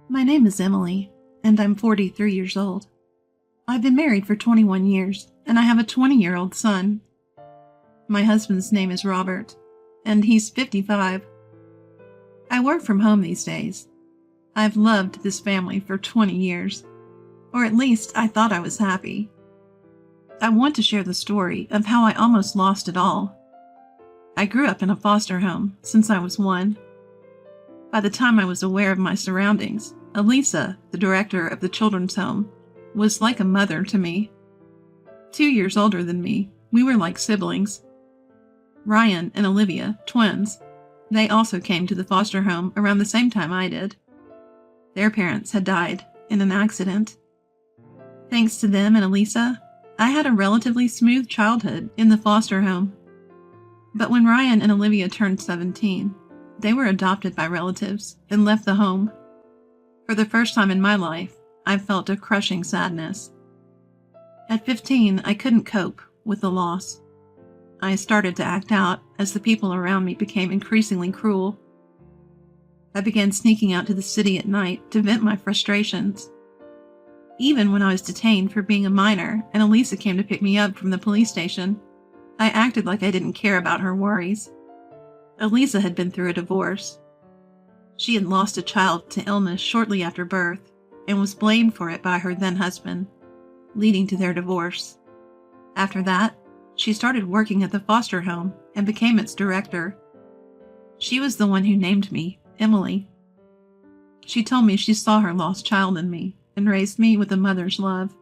My name is Emily, and I'm 43 years old. I've been married for 21 years, and I have a 20-year-old son. My husband's name is Robert, and he's 55. I work from home these days. I've loved this family for 20 years, or at least I thought I was happy. I want to share the story of how I almost lost it all. I grew up in a foster home since I was 1. By the time I was aware of my surroundings, Elisa, the director of the children's home, was like a mother to me. 2 years older than me, we were like siblings. Ryan and Olivia, twins, they also came to the foster home around the same time I did. Their parents had died in an accident. Thanks to them and Elisa, I had a relatively smooth childhood in the foster home. But when Ryan and Olivia turned 17, they were adopted by relatives and left the home. For the first time in my life, I felt a crushing sadness. At 15, I couldn't cope with the loss. I started to act out as the people around me became increasingly cruel. I began sneaking out to the city at night to vent my frustrations. Even when I was detained for being a minor and Elisa came to pick me up from the police station, I acted like I didn't care about her worries. Elisa had been through a divorce. She had lost a child to illness shortly after birth and was blamed for it by her then-husband, leading to their divorce. After that, she started working at the foster home and became its director. She was the one who named me Emily. She told me she saw her lost child in me and raised me with a mother's love.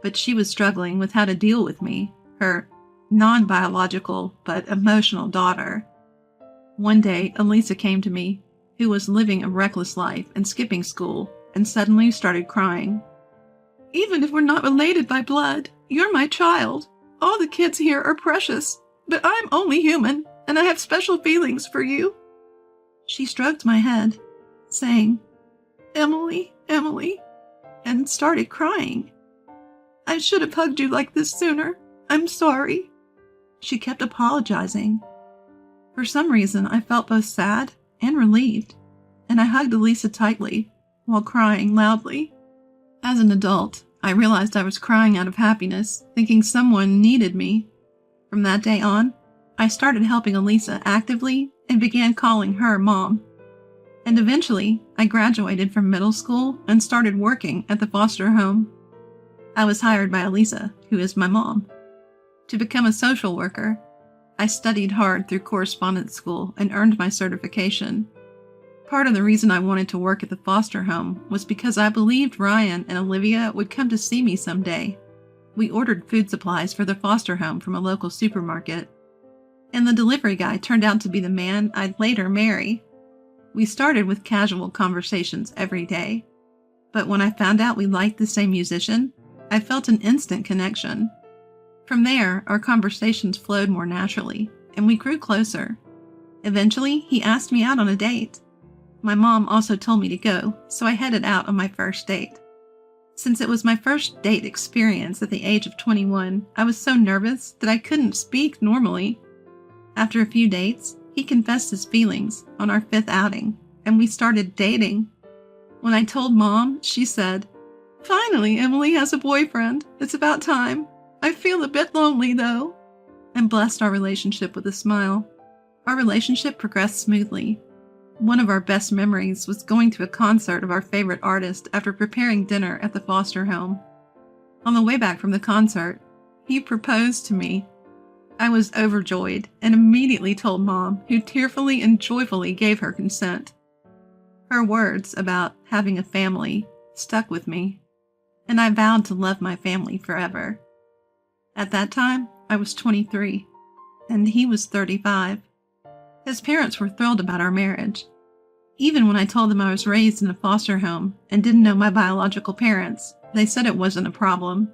But she was struggling with how to deal with me, her non-biological but emotional daughter. One day, Elisa came to me, who was living a reckless life and skipping school, and suddenly started crying. "Even if we're not related by blood, you're my child. All the kids here are precious, but I'm only human, and I have special feelings for you." She stroked my head, saying, "Emily, Emily," and started crying. "I should have hugged you like this sooner. I'm sorry." She kept apologizing. For some reason, I felt both sad and relieved, and I hugged Elisa tightly while crying loudly. As an adult, I realized I was crying out of happiness, thinking someone needed me. From that day on, I started helping Elisa actively and began calling her Mom. And eventually, I graduated from middle school and started working at the foster home. I was hired by Elisa, who is my mom, to become a social worker. I studied hard through correspondence school and earned my certification. Part of the reason I wanted to work at the foster home was because I believed Ryan and Olivia would come to see me someday. We ordered food supplies for the foster home from a local supermarket, and the delivery guy turned out to be the man I'd later marry. We started with casual conversations every day, but when I found out we liked the same musician, I felt an instant connection. From there, our conversations flowed more naturally, and we grew closer. Eventually, he asked me out on a date. My mom also told me to go, so I headed out on my first date. Since it was my first date experience at the age of 21, I was so nervous that I couldn't speak normally. After a few dates, he confessed his feelings on our 5th outing, and we started dating. When I told Mom, she said, "Finally, Emily has a boyfriend. It's about time. I feel a bit lonely, though," and blessed our relationship with a smile. Our relationship progressed smoothly. One of our best memories was going to a concert of our favorite artist after preparing dinner at the foster home. On the way back from the concert, he proposed to me. I was overjoyed and immediately told Mom, who tearfully and joyfully gave her consent. Her words about having a family stuck with me, and I vowed to love my family forever. At that time, I was 23, and he was 35. His parents were thrilled about our marriage. Even when I told them I was raised in a foster home and didn't know my biological parents, they said it wasn't a problem.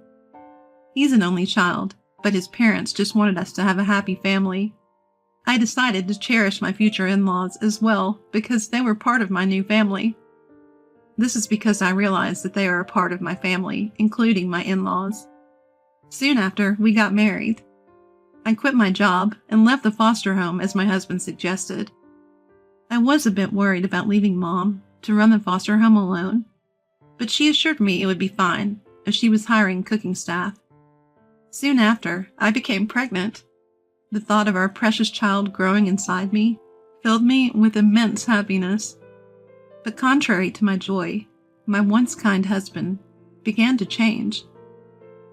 He's an only child, but his parents just wanted us to have a happy family. I decided to cherish my future in-laws as well because they were part of my new family. This is because I realized that they are a part of my family, including my in-laws. Soon after, we got married. I quit my job and left the foster home as my husband suggested. I was a bit worried about leaving Mom to run the foster home alone, but she assured me it would be fine as she was hiring cooking staff. Soon after, I became pregnant. The thought of our precious child growing inside me filled me with immense happiness. But contrary to my joy, my once kind husband began to change.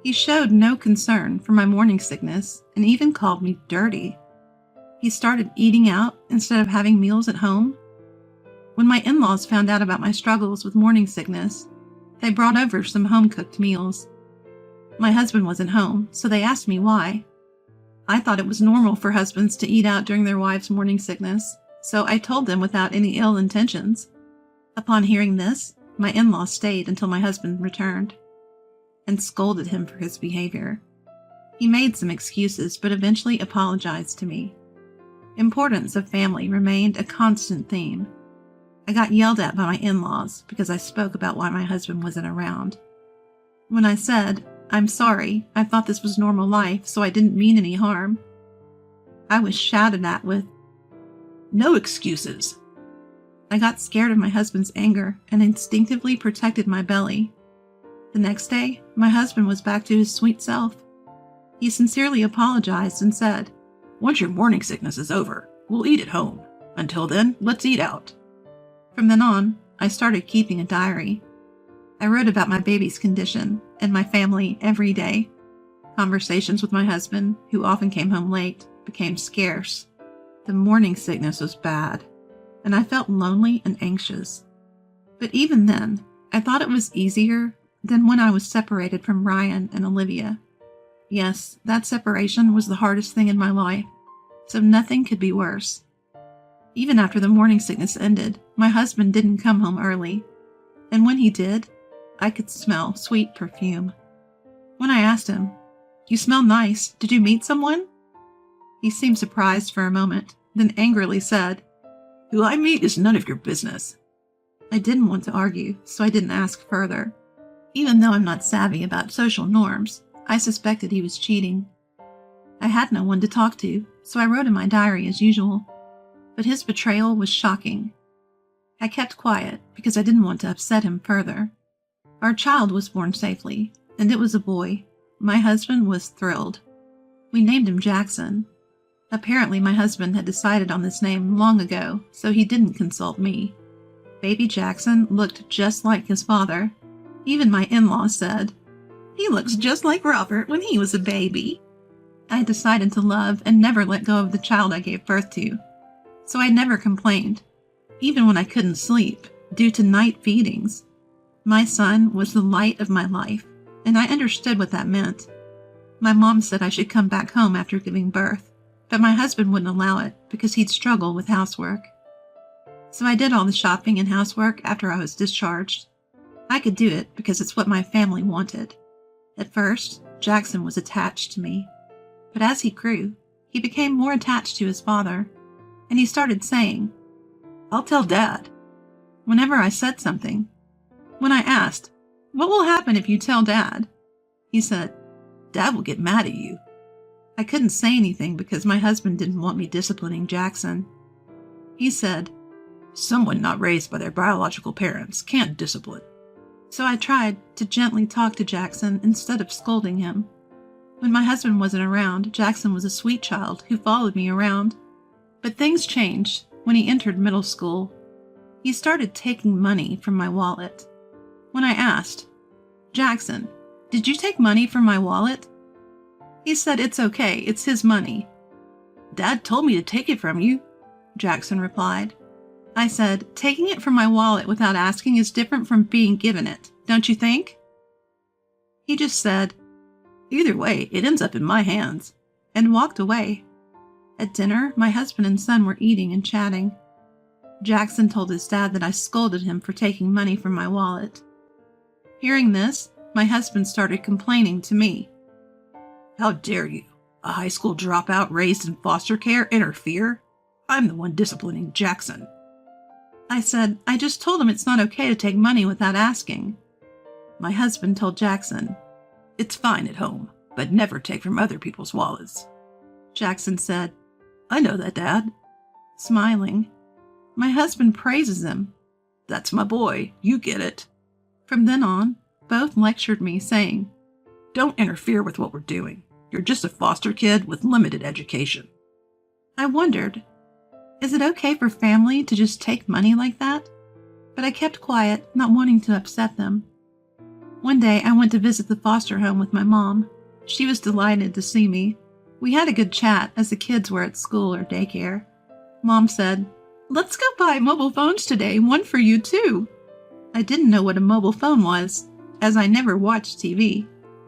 He showed no concern for my morning sickness and even called me dirty. He started eating out instead of having meals at home. When my in-laws found out about my struggles with morning sickness, they brought over some home-cooked meals. My husband wasn't home, so they asked me why. I thought it was normal for husbands to eat out during their wives' morning sickness, so I told them without any ill intentions. Upon hearing this, my in-laws stayed until my husband returned and scolded him for his behavior. He made some excuses, but eventually apologized to me. Importance of family remained a constant theme. I got yelled at by my in-laws because I spoke about why my husband wasn't around. When I said, "I'm sorry, I thought this was normal life, so I didn't mean any harm," I was shouted at with, "No excuses." I got scared of my husband's anger and instinctively protected my belly. The next day, my husband was back to his sweet self. He sincerely apologized and said, "Once your morning sickness is over, we'll eat at home. Until then, let's eat out." From then on, I started keeping a diary. I wrote about my baby's condition and my family every day. Conversations with my husband, who often came home late, became scarce. The morning sickness was bad, and I felt lonely and anxious. But even then, I thought it was easier than when I was separated from Ryan and Olivia. Yes, that separation was the hardest thing in my life, so nothing could be worse. Even after the morning sickness ended, my husband didn't come home early, and when he did, I could smell sweet perfume. When I asked him, "You smell nice. Did you meet someone?" He seemed surprised for a moment, then angrily said, "Who I meet is none of your business." I didn't want to argue, so I didn't ask further. Even though I'm not savvy about social norms, I suspected he was cheating. I had no one to talk to, so I wrote in my diary as usual. But his betrayal was shocking. I kept quiet because I didn't want to upset him further. Our child was born safely, and it was a boy. My husband was thrilled. We named him Jackson. Apparently, my husband had decided on this name long ago, so he didn't consult me. Baby Jackson looked just like his father. Even my in-laws said, "He looks just like Robert when he was a baby." I decided to love and never let go of the child I gave birth to, so I never complained, even when I couldn't sleep due to night feedings. My son was the light of my life, and I understood what that meant. My mom said I should come back home after giving birth, but my husband wouldn't allow it because he'd struggle with housework. So I did all the shopping and housework after I was discharged. I could do it because it's what my family wanted. At first, Jackson was attached to me, but as he grew, he became more attached to his father, and he started saying, "I'll tell Dad," whenever I said something. When I asked, "What will happen if you tell Dad?" he said, "Dad will get mad at you." I couldn't say anything because my husband didn't want me disciplining Jackson. He said, "Someone not raised by their biological parents can't discipline." So I tried to gently talk to Jackson instead of scolding him. When my husband wasn't around, Jackson was a sweet child who followed me around. But things changed when he entered middle school. He started taking money from my wallet. When I asked, "Jackson, did you take money from my wallet?" he said, "It's okay, it's his money." "Dad told me to take it from you," Jackson replied. I said, "Taking it from my wallet without asking is different from being given it, don't you think?" He just said, "Either way, it ends up in my hands," and walked away. At dinner, my husband and son were eating and chatting. Jackson told his dad that I scolded him for taking money from my wallet. Hearing this, my husband started complaining to me. "How dare you, a high school dropout raised in foster care, interfere? I'm the one disciplining Jackson." I said, "I just told him it's not okay to take money without asking." My husband told Jackson, "It's fine at home, but never take from other people's wallets." Jackson said, "I know that, Dad," smiling. My husband praises him. That's my boy. You get it. From then on, both lectured me, saying, Don't interfere with what we're doing. You're just a foster kid with limited education. I wondered, is it okay for family to just take money like that? But I kept quiet, not wanting to upset them. One day, I went to visit the foster home with my mom. She was delighted to see me. We had a good chat as the kids were at school or daycare. Mom said, Let's go buy mobile phones today, one for you too. I didn't know what a mobile phone was, as I never watched TV.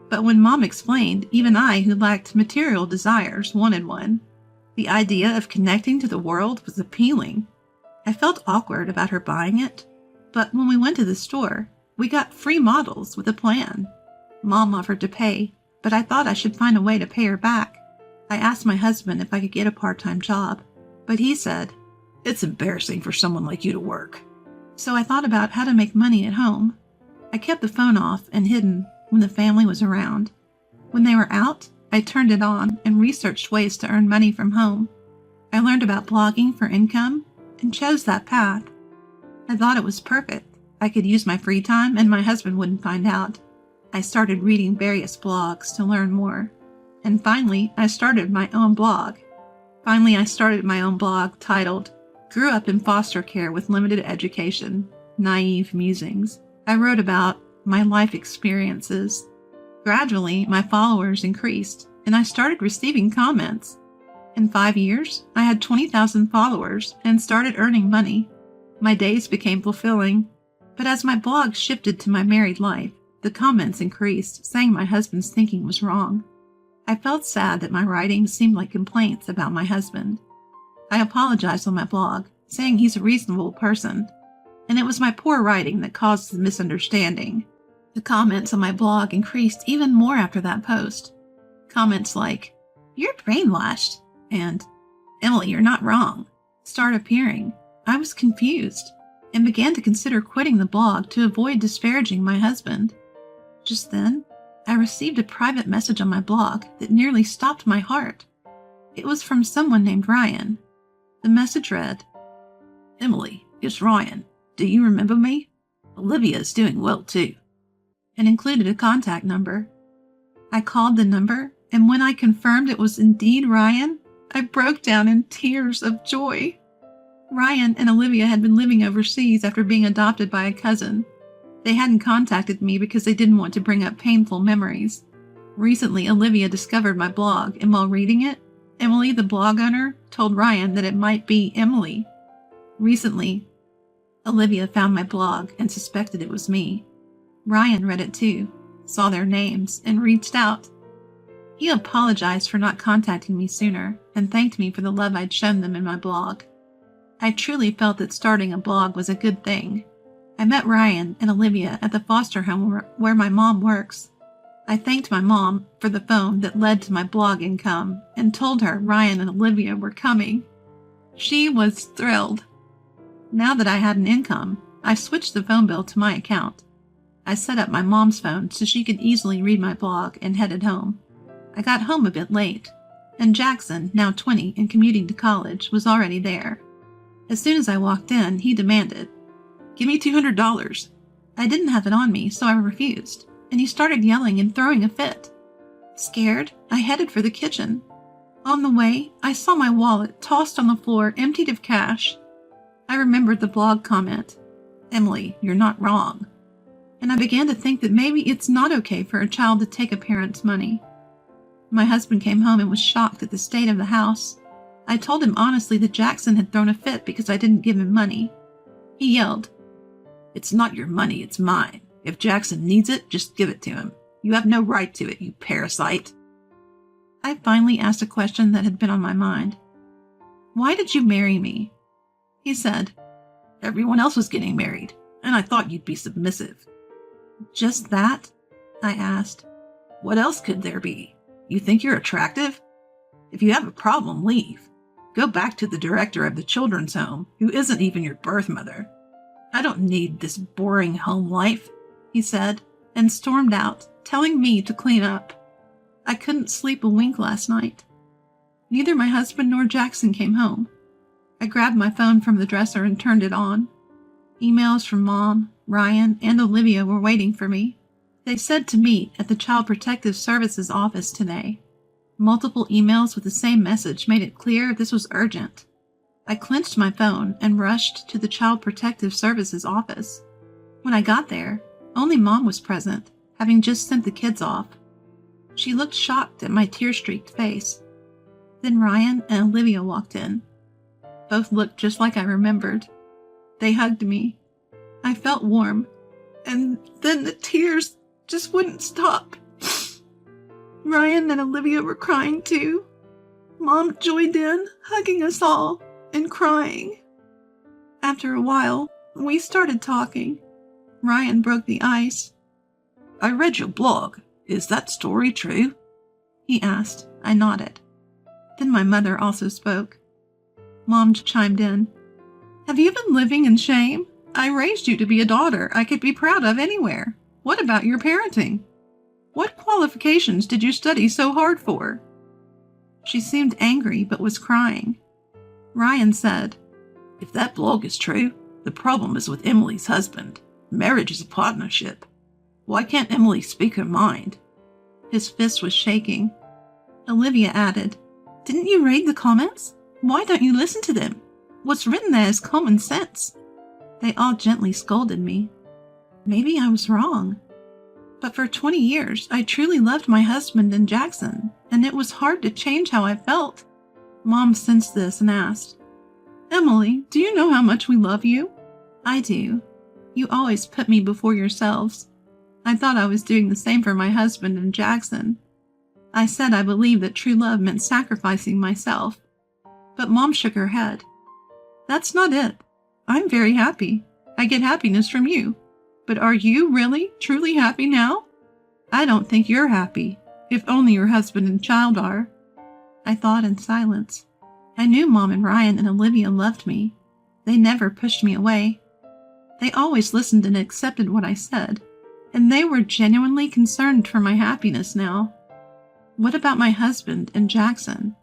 But when Mom explained, even I, who lacked material desires, wanted one. The idea of connecting to the world was appealing. I felt awkward about her buying it, but when we went to the store, we got free models with a plan. Mom offered to pay, but I thought I should find a way to pay her back. I asked my husband if I could get a part-time job, but he said, It's embarrassing for someone like you to work. So I thought about how to make money at home. I kept the phone off and hidden when the family was around. When they were out, I turned it on and researched ways to earn money from home. I learned about blogging for income and chose that path. I thought it was perfect. I could use my free time and my husband wouldn't find out. I started reading various blogs to learn more. And finally, I started my own blog titled, Grew Up in Foster Care with Limited Education, Naive Musings. I wrote about my life experiences. Gradually, my followers increased, and I started receiving comments. In 5 years, I had 20,000 followers and started earning money. My days became fulfilling, but as my blog shifted to my married life, the comments increased, saying my husband's thinking was wrong. I felt sad that my writing seemed like complaints about my husband. I apologized on my blog, saying he's a reasonable person, and it was my poor writing that caused the misunderstanding. The comments on my blog increased even more after that post. Comments like, You're brainwashed, and Emily, you're not wrong, started appearing. I was confused and began to consider quitting the blog to avoid disparaging my husband. Just then, I received a private message on my blog that nearly stopped my heart. It was from someone named Ryan. The message read, Emily, it's Ryan. Do you remember me? Olivia is doing well too. And included a contact number. I called the number, and when I confirmed it was indeed Ryan, I broke down in tears of joy. Ryan and Olivia had been living overseas after being adopted by a cousin. They hadn't contacted me because they didn't want to bring up painful memories. Recently, Olivia discovered my blog, and while reading it, Emily, the blog owner, told Ryan that it might be Emily. Recently, Olivia found my blog and suspected it was me. Ryan read it too, saw their names, and reached out. He apologized for not contacting me sooner and thanked me for the love I'd shown them in my blog. I truly felt that starting a blog was a good thing. I met Ryan and Olivia at the foster home where my mom works. I thanked my mom for the phone that led to my blog income and told her Ryan and Olivia were coming. She was thrilled. Now that I had an income, I switched the phone bill to my account. I set up my mom's phone so she could easily read my blog and headed home. I got home a bit late, and Jackson, now 20 and commuting to college, was already there. As soon as I walked in, he demanded, Give me $200. I didn't have it on me, so I refused, and he started yelling and throwing a fit. Scared, I headed for the kitchen. On the way, I saw my wallet tossed on the floor, emptied of cash. I remembered the blog comment, Emily, you're not wrong. And I began to think that maybe it's not okay for a child to take a parent's money. My husband came home and was shocked at the state of the house. I told him honestly that Jackson had thrown a fit because I didn't give him money. He yelled, It's not your money, it's mine. If Jackson needs it, just give it to him. You have no right to it, you parasite. I finally asked a question that had been on my mind. Why did you marry me? He said, Everyone else was getting married, and I thought you'd be submissive. Just that? I asked. What else could there be? You think you're attractive? If you have a problem, leave. Go back to the director of the children's home, who isn't even your birth mother. I don't need this boring home life, he said, and stormed out, telling me to clean up. I couldn't sleep a wink last night. Neither my husband nor Jackson came home. I grabbed my phone from the dresser and turned it on. Emails from Mom, Ryan, and Olivia were waiting for me. They said to meet at the Child Protective Services office today. Multiple emails with the same message made it clear this was urgent. I clenched my phone and rushed to the Child Protective Services office. When I got there, only Mom was present, having just sent the kids off. She looked shocked at my tear-streaked face. Then Ryan and Olivia walked in. Both looked just like I remembered. They hugged me. I felt warm, and then the tears just wouldn't stop. Ryan and Olivia were crying too. Mom joined in, hugging us all and crying. After a while, we started talking. Ryan broke the ice. I read your blog. Is that story true? He asked. I nodded. Then my mother also spoke. Mom chimed in. Have you been living in shame? I raised you to be a daughter I could be proud of anywhere. What about your parenting? What qualifications did you study so hard for? She seemed angry but was crying. Ryan said, If that blog is true, the problem is with Emily's husband. Marriage is a partnership. Why can't Emily speak her mind? His fist was shaking. Olivia added, Didn't you read the comments? Why don't you listen to them? What's written there is common sense. They all gently scolded me. Maybe I was wrong. But for 20 years, I truly loved my husband and Jackson, and it was hard to change how I felt. Mom sensed this and asked, Emily, do you know how much we love you? I do. You always put me before yourselves. I thought I was doing the same for my husband and Jackson. I said I believed that true love meant sacrificing myself. But Mom shook her head. That's not it. I'm very happy. I get happiness from you. But are you really, truly happy now? I don't think you're happy, if only your husband and child are. I thought in silence. I knew Mom and Ryan and Olivia loved me. They never pushed me away. They always listened and accepted what I said, and they were genuinely concerned for my happiness now. What about my husband and Jackson?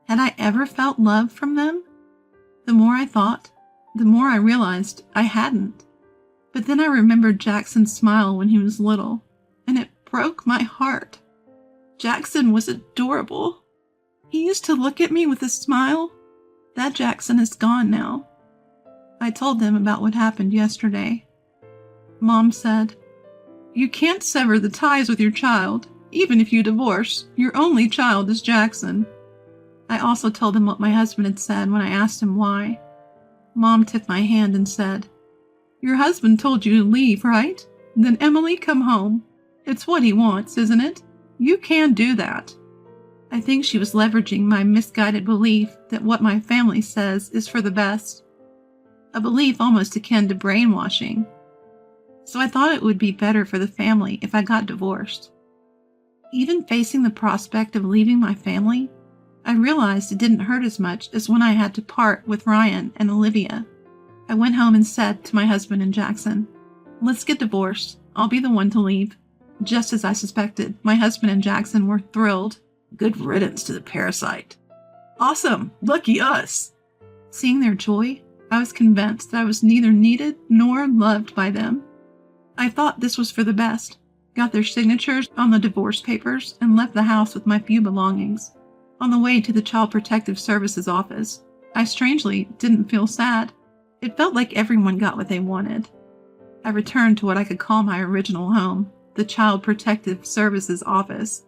Had I ever felt love from them? The more I thought, the more I realized I hadn't. But then I remembered Jackson's smile when he was little, and it broke my heart. Jackson was adorable. He used to look at me with a smile. That Jackson is gone now. I told them about what happened yesterday. Mom said, You can't sever the ties with your child. Even if you divorce, your only child is Jackson. I also told them what my husband had said when I asked him why. Mom took my hand and said, Your husband told you to leave, right? Then Emily, come home. It's what he wants, isn't it? You can do that. I think she was leveraging my misguided belief that what my family says is for the best. A belief almost akin to brainwashing. So I thought it would be better for the family if I got divorced. Even facing the prospect of leaving my family, I realized it didn't hurt as much as when I had to part with Ryan and Olivia. I went home and said to my husband and Jackson, Let's get divorced. I'll be the one to leave. Just as I suspected, my husband and Jackson were thrilled. Good riddance to the parasite. Awesome! Lucky us! Seeing their joy, I was convinced that I was neither needed nor loved by them. I thought this was for the best, got their signatures on the divorce papers, and left the house with my few belongings. On the way to the Child Protective Services office, I strangely didn't feel sad. It felt like everyone got what they wanted. I returned to what I could call my original home, the Child Protective Services office.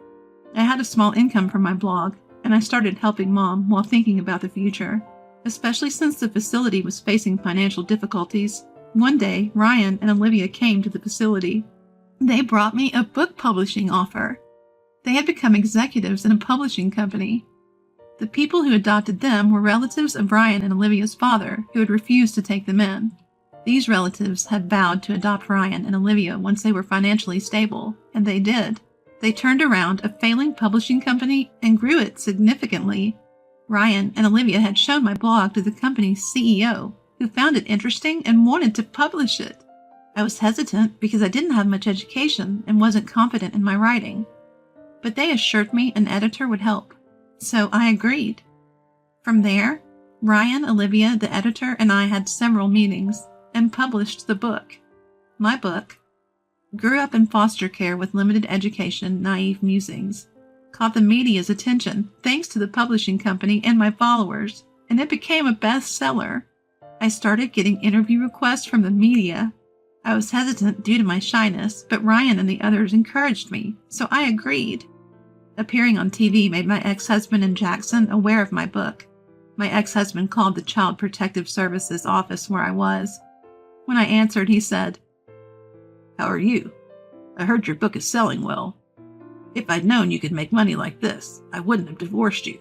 I had a small income from my blog, and I started helping Mom while thinking about the future, especially since the facility was facing financial difficulties. One day, Ryan and Olivia came to the facility. They brought me a book publishing offer. They had become executives in a publishing company. The people who adopted them were relatives of Ryan and Olivia's father, who had refused to take them in. These relatives had vowed to adopt Ryan and Olivia once they were financially stable, and they did. They turned around a failing publishing company and grew it significantly. Ryan and Olivia had shown my blog to the company's CEO, who found it interesting and wanted to publish it. I was hesitant because I didn't have much education and wasn't confident in my writing. But they assured me an editor would help, so I agreed. From there, Ryan, Olivia, the editor, and I had several meetings, and published the book. My book, Grew Up in Foster Care with Limited Education, Naive Musings, caught the media's attention thanks to the publishing company and my followers, and it became a bestseller. I started getting interview requests from the media. I was hesitant due to my shyness, but Ryan and the others encouraged me, so I agreed. Appearing on TV made my ex-husband and Jackson aware of my book. My ex-husband called the Child Protective Services office where I was. When I answered, he said, "How are you? I heard your book is selling well. If I'd known you could make money like this, I wouldn't have divorced you."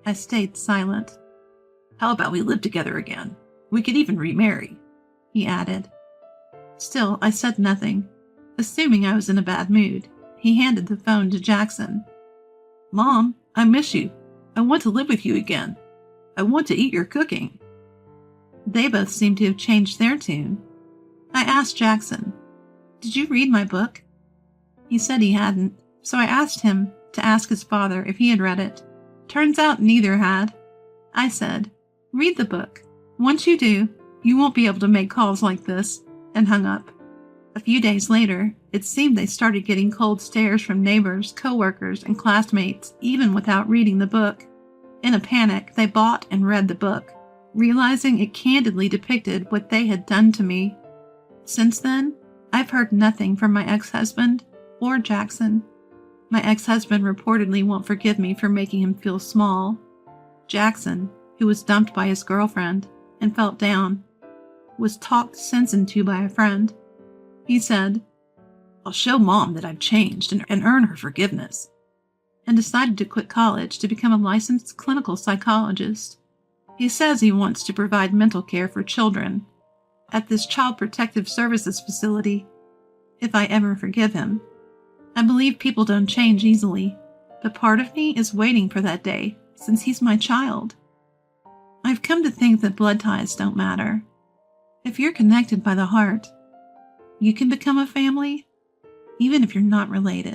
I stayed silent. "How about we live together again? We could even remarry," he added. Still, I said nothing, assuming I was in a bad mood. He handed the phone to Jackson. "Mom, I miss you. I want to live with you again. I want to eat your cooking." They both seemed to have changed their tune. I asked Jackson, "Did you read my book?" He said he hadn't, so I asked him to ask his father if he had read it. Turns out neither had. I said, "Read the book. Once you do, you won't be able to make calls like this," and hung up. A few days later, it seemed they started getting cold stares from neighbors, coworkers, and classmates, even without reading the book. In a panic, they bought and read the book, realizing it candidly depicted what they had done to me. Since then, I've heard nothing from my ex-husband or Jackson. My ex-husband reportedly won't forgive me for making him feel small. Jackson, who was dumped by his girlfriend and felt down, was talked sense into by a friend. He said, "I'll show Mom that I've changed and earn her forgiveness," and decided to quit college to become a licensed clinical psychologist. He says he wants to provide mental care for children at this Child Protective Services facility, if I ever forgive him. I believe people don't change easily, but part of me is waiting for that day, since he's my child. I've come to think that blood ties don't matter. If you're connected by the heart, you can become a family, even if you're not related.